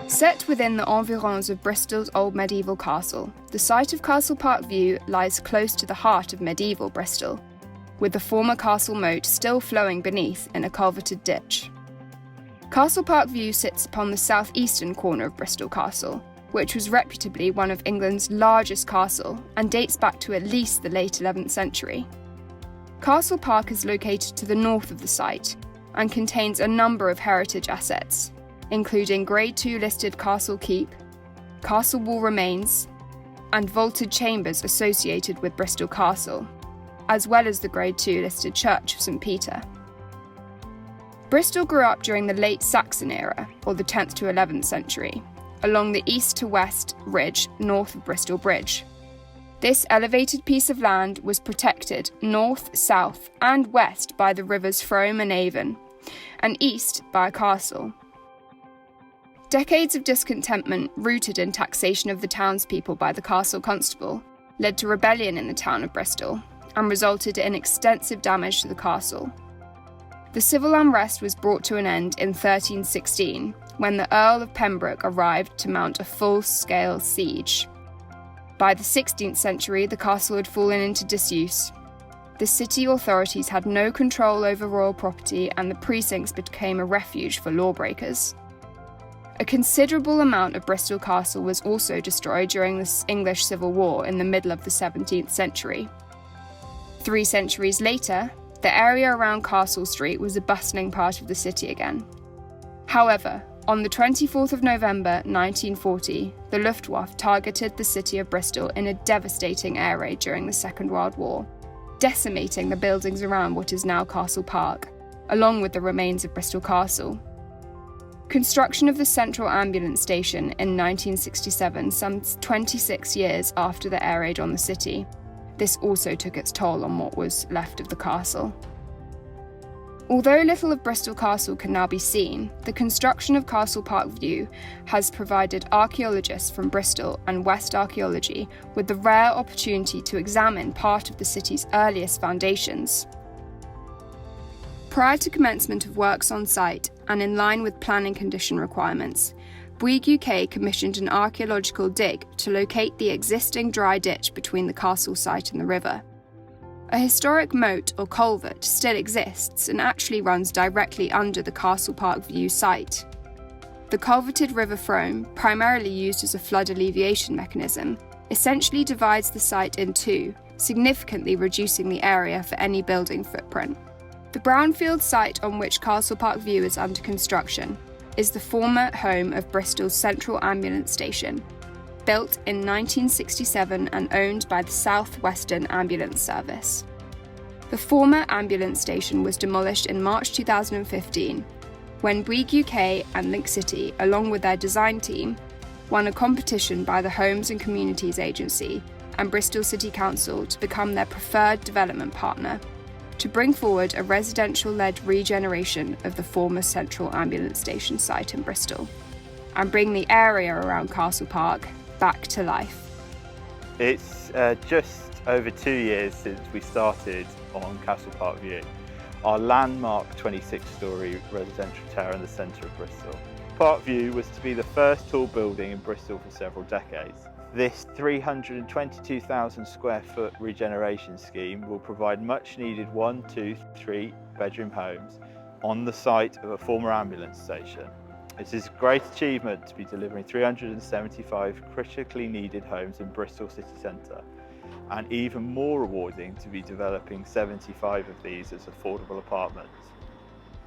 Set within the environs of Bristol's old medieval castle, the site of Castle Park View lies close to the heart of medieval Bristol, with the former castle moat still flowing beneath in a culverted ditch. Castle Park View sits upon the southeastern corner of Bristol Castle, which was reputably one of England's largest castle and dates back to at least the late 11th century. Castle Park is located to the north of the site and contains a number of heritage assets, including Grade II listed Castle Keep, castle wall remains, and vaulted chambers associated with Bristol Castle, as well as the Grade II listed Church of St Peter. Bristol grew up during the late Saxon era, or the 10th to 11th century, along the east to west ridge north of Bristol Bridge. This elevated piece of land was protected north, south, and west by the rivers Frome and Avon, and east by a castle. Decades of discontentment rooted in taxation of the townspeople by the castle constable led to rebellion in the town of Bristol and resulted in extensive damage to the castle. The civil unrest was brought to an end in 1316 when the Earl of Pembroke arrived to mount a full-scale siege. By the 16th century, the castle had fallen into disuse. The city authorities had no control over royal property and the precincts became a refuge for lawbreakers. A considerable amount of Bristol Castle was also destroyed during the English Civil War in the middle of the 17th century. 3 centuries later, the area around Castle Street was a bustling part of the city again. However, on the 24th of November 1940, the Luftwaffe targeted the city of Bristol in a devastating air raid during the Second World War, decimating the buildings around what is now Castle Park, along with the remains of Bristol Castle. Construction of the Central Ambulance Station in 1967, some 26 years after the air raid on the city. This also took its toll on what was left of the castle. Although little of Bristol Castle can now be seen, the construction of Castle Park View has provided archaeologists from Bristol and West Archaeology with the rare opportunity to examine part of the city's earliest foundations. Prior to commencement of works on site, and in line with planning condition requirements, Bouygues UK commissioned an archaeological dig to locate the existing dry ditch between the castle site and the river. A historic moat or culvert still exists and actually runs directly under the Castle Park View site. The culverted River Frome, primarily used as a flood alleviation mechanism, essentially divides the site in two, significantly reducing the area for any building footprint. The brownfield site on which Castle Park View is under construction is the former home of Bristol's Central Ambulance Station, built in 1967 and owned by the South Western Ambulance Service. The former ambulance station was demolished in March 2015 when Bouygues UK and Linkcity, along with their design team, won a competition by the Homes and Communities Agency and Bristol City Council to become their preferred development partner, to bring forward a residential-led regeneration of the former Central Ambulance Station site in Bristol, and bring the area around Castle Park back to life. It's just over 2 years since we started on Castle Park View, our landmark 26-storey residential tower in the centre of Bristol. Park View was to be the first tall building in Bristol for several decades. This 322,000 square foot regeneration scheme will provide much needed 1, 2, 3 bedroom homes on the site of a former ambulance station. It is a great achievement to be delivering 375 critically needed homes in Bristol city centre, and even more rewarding to be developing 75 of these as affordable apartments.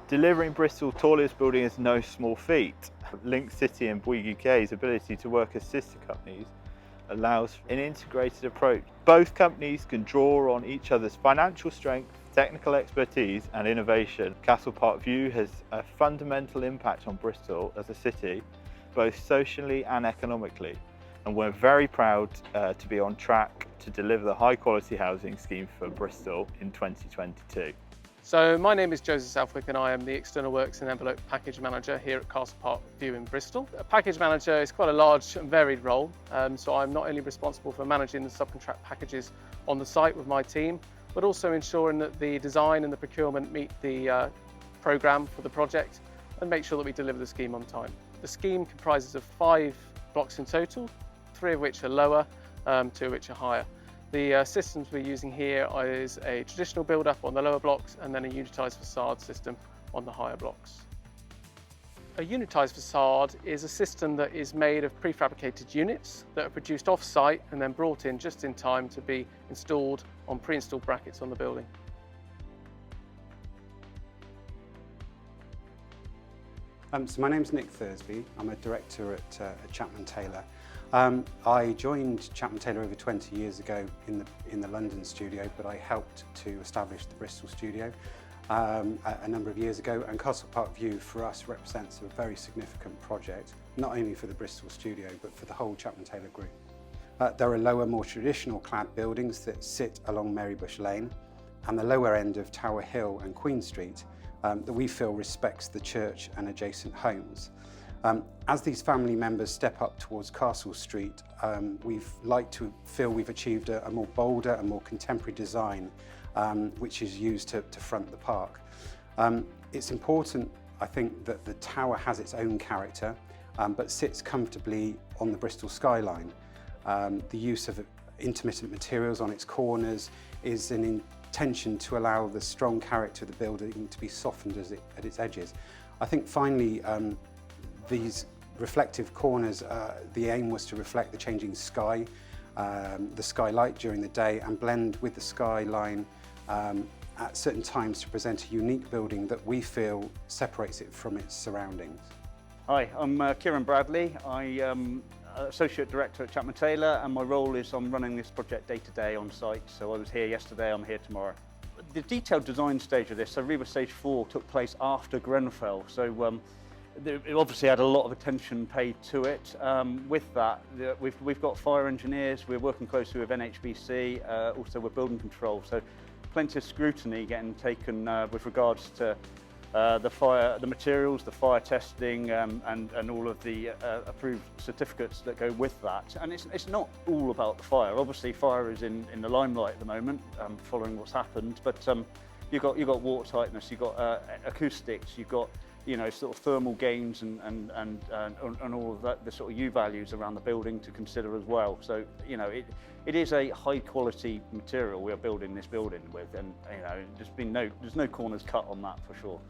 Delivering Bristol's tallest building is no small feat. Linkcity and Bouygues UK's ability to work as sister companies allows an integrated approach. Both companies can draw on each other's financial strength, technical expertise and innovation. Castle Park View has a fundamental impact on Bristol as a city, both socially and economically, and we're very proud to be on track to deliver the high quality housing scheme for Bristol in 2022. So my name is Joseph Southwick and I am the External Works and Envelope Package Manager here at Castle Park View in Bristol. A package manager is quite a large and varied role, so I'm not only responsible for managing the subcontract packages on the site with my team, but also ensuring that the design and the procurement meet the programme for the project and make sure that we deliver the scheme on time. The scheme comprises of 5 blocks in total, 3 of which are lower, 2 of which are higher. The systems we're using here is a traditional build-up on the lower blocks and then a unitized facade system on the higher blocks. A unitized facade is a system that is made of prefabricated units that are produced off-site and then brought in just in time to be installed on pre-installed brackets on the building. So my name's Nick Thursby. I'm a director at Chapman Taylor. I joined Chapman Taylor over 20 years ago in the London studio, but I helped to establish the Bristol studio a number of years ago, and Castle Park View for us represents a very significant project, not only for the Bristol studio but for the whole Chapman Taylor group. There are lower, more traditional clad buildings that sit along Marybush Lane and the lower end of Tower Hill and Queen Street that we feel respects the church and adjacent homes. As these family members step up towards Castle Street, we've liked to feel we've achieved a more bolder and more contemporary design which is used to front the park. It's important, I think, that the tower has its own character but sits comfortably on the Bristol skyline. The use of intermittent materials on its corners is an intention to allow the strong character of the building to be softened at its edges. I think finally these reflective corners, the aim was to reflect the changing sky, the skylight during the day, and blend with the skyline at certain times to present a unique building that we feel separates it from its surroundings. Hi, I'm Kieran Bradley. I'm Associate Director at Chapman Taylor, and my role is I'm running this project day to day on site. So I was here yesterday, I'm here tomorrow. The detailed design stage of this, so Reba Stage 4, took place after Grenfell. So it obviously had a lot of attention paid to it. With that, we've got fire engineers, we're working closely with NHBC, also with building control. So plenty of scrutiny getting taken with regards to the materials, the fire testing, and all of the approved certificates that go with that. And it's not all about the fire. Obviously, fire is in the limelight at the moment, following what's happened. But you've got water tightness, you've got acoustics, you've got sort of thermal gains and all of that, the sort of U values around the building to consider as well. So it is a high quality material we are building this building with, and there's no corners cut on that for sure.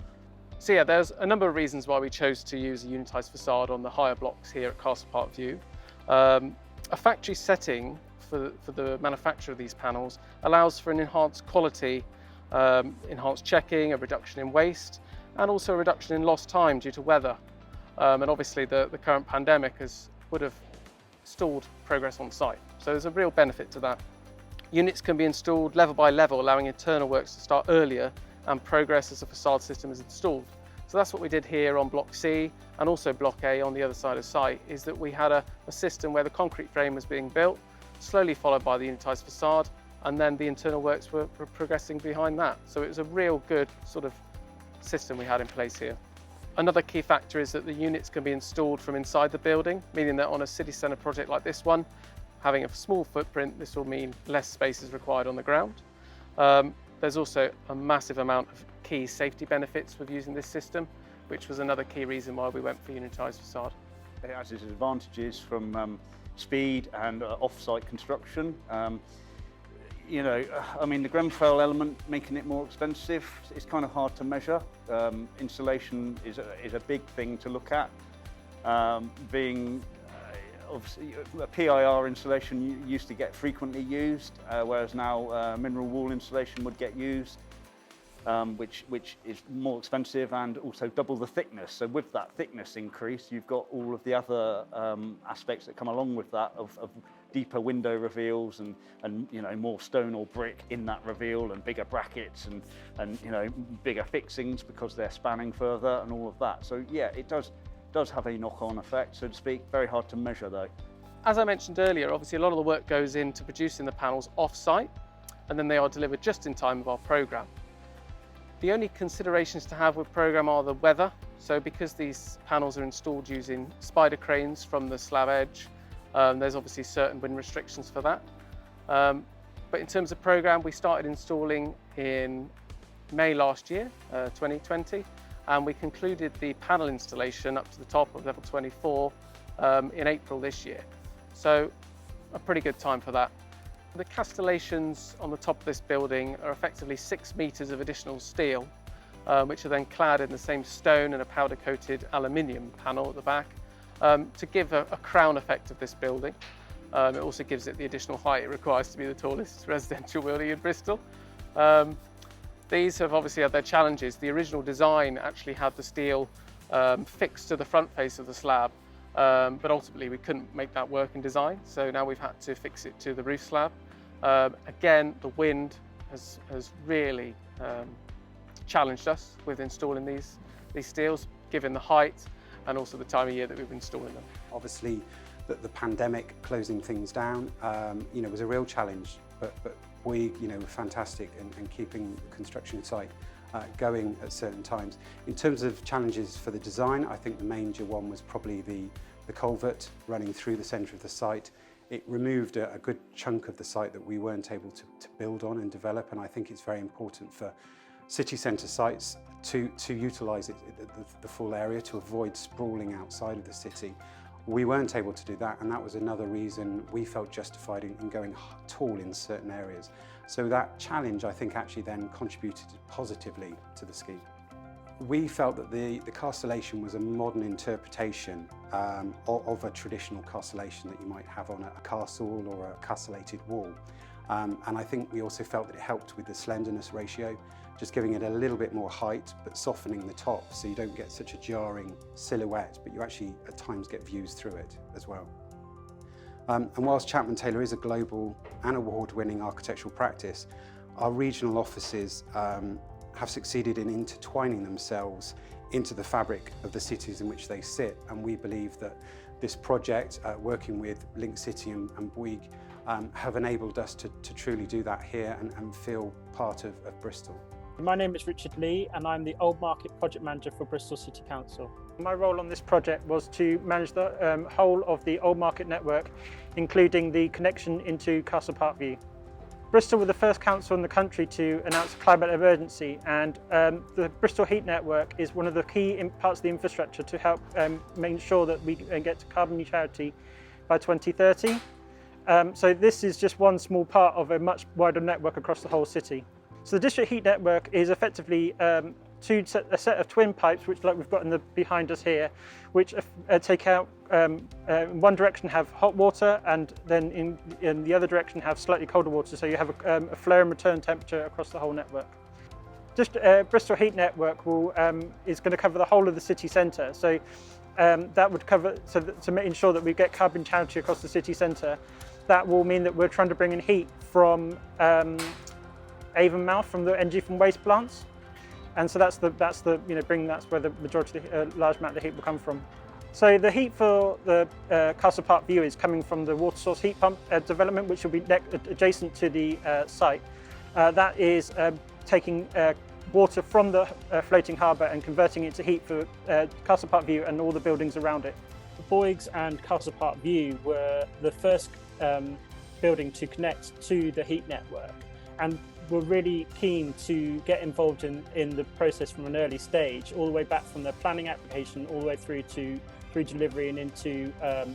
So yeah, there's a number of reasons why we chose to use a unitized facade on the higher blocks here at Castle Park View. A factory setting for the manufacture of these panels allows for an enhanced quality, enhanced checking, a reduction in waste, and also a reduction in lost time due to weather. And obviously the current pandemic would have stalled progress on site. So there's a real benefit to that. Units can be installed level by level, allowing internal works to start earlier and progress as the facade system is installed. So that's what we did here on Block C and also Block A on the other side of site, is that we had a system where the concrete frame was being built, slowly followed by the unitized facade, and then the internal works were progressing behind that. So it was a real good sort of system we had in place here. Another key factor is that the units can be installed from inside the building, meaning that on a city centre project like this one, having a small footprint, this will mean less space is required on the ground. There's also a massive amount of key safety benefits with using this system, which was another key reason why we went for unitized facade. It has its advantages from speed and off-site construction. I mean, the Grenfell element making it more expensive, it's kind of hard to measure. Insulation is a big thing to look at. Obviously, a PIR insulation used to get frequently used, whereas now mineral wool insulation would get used, which is more expensive and also double the thickness. So with that thickness increase, you've got all of the other aspects that come along with that of deeper window reveals and more stone or brick in that reveal, and bigger brackets and bigger fixings because they're spanning further and all of that. So yeah, it does have a knock-on effect, so to speak. Very hard to measure though. As I mentioned earlier, obviously a lot of the work goes into producing the panels off-site, and then they are delivered just in time of our programme. The only considerations to have with programme are the weather. So because these panels are installed using spider cranes from the slab edge, there's obviously certain wind restrictions for that. But in terms of programme, we started installing in May last year, 2020, and we concluded the panel installation up to the top of level 24 in April this year. So a pretty good time for that. The castellations on the top of this building are effectively 6 metres of additional steel, which are then clad in the same stone and a powder-coated aluminium panel at the back to give a crown effect of this building. It also gives it the additional height it requires to be the tallest residential building in Bristol. These have obviously had their challenges. The original design actually had the steel fixed to the front face of the slab, but ultimately we couldn't make that work in design, so now we've had to fix it to the roof slab. Again, the wind has really challenged us with installing these steels, given the height and also the time of year that we've been installing them. Obviously, the pandemic closing things down, was a real challenge, but Bouygues, were fantastic in keeping the construction site going at certain times. In terms of challenges for the design, I think the major one was probably the culvert running through the centre of the site. It removed a good chunk of the site that we weren't able to build on and develop, and I think it's very important for city centre sites to utilise the full area, to avoid sprawling outside of the city. We weren't able to do that, and that was another reason we felt justified in going tall in certain areas. So that challenge, I think, actually then contributed positively to the scheme. We felt that the castellation was a modern interpretation of a traditional castellation that you might have on a castle or a castellated wall. And I think we also felt that it helped with the slenderness ratio, just giving it a little bit more height, but softening the top so you don't get such a jarring silhouette, but you actually at times get views through it as well. And whilst Chapman Taylor is a global and award-winning architectural practice, our regional offices have succeeded in intertwining themselves into the fabric of the cities in which they sit, and we believe that this project, working with Linkcity and Bouygues, have enabled us to truly do that here and feel part of Bristol. My name is Richard Lee, and I'm the Old Market Project Manager for Bristol City Council. My role on this project was to manage the whole of the Old Market network, including the connection into Castle Park View. Bristol were the first council in the country to announce a climate emergency, and the Bristol Heat Network is one of the key parts of the infrastructure to help make sure that we get to carbon neutrality by 2030. So this is just one small part of a much wider network across the whole city. So the district heat network is effectively a set of twin pipes, which like we've got behind us here, which take out, in one direction have hot water, and then in the other direction have slightly colder water, so you have a flow and return temperature across the whole network. Bristol Heat Network is going to cover the whole of the city centre, so that would cover, to ensure that we get carbon neutrality across the city centre. That will mean that we're trying to bring in heat from Avonmouth, from the energy from waste plants, and so that's where the majority of the large amount of the heat will come from. So the heat for the Castle Park View is coming from the water source heat pump development, which will be adjacent to the site. That is taking water from the floating harbour and converting it to heat for Castle Park View and all the buildings around it. Bouygues and Castle Park View were the first building to connect to the heat network, and we're really keen to get involved in the process from an early stage, all the way back from the planning application all the way through delivery and into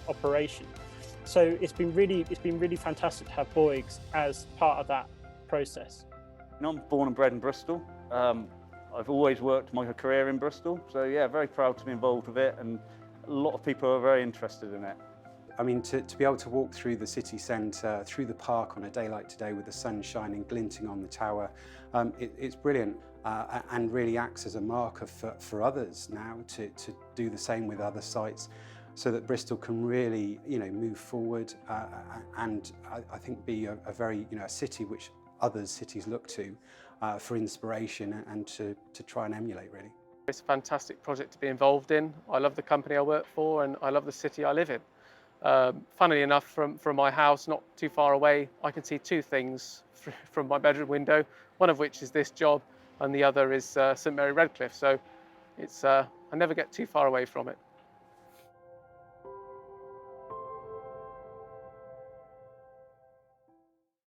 operation. So it's been really fantastic to have Bouygues as part of that process. I'm born and bred in Bristol. I've always worked my career in Bristol, so yeah, very proud to be involved with it, and a lot of people are very interested in it. I mean, to be able to walk through the city centre, through the park on a day like today with the sun shining, glinting on the tower, it's brilliant and really acts as a marker for others now to do the same with other sites, so that Bristol can really, move forward and I think be a very, a city which other cities look to for inspiration and to try and emulate, really. It's a fantastic project to be involved in. I love the company I work for, and I love the city I live in. Funnily enough, from my house, not too far away, I can see two things from my bedroom window, one of which is this job, and the other is St Mary Redcliffe. So it's I never get too far away from it.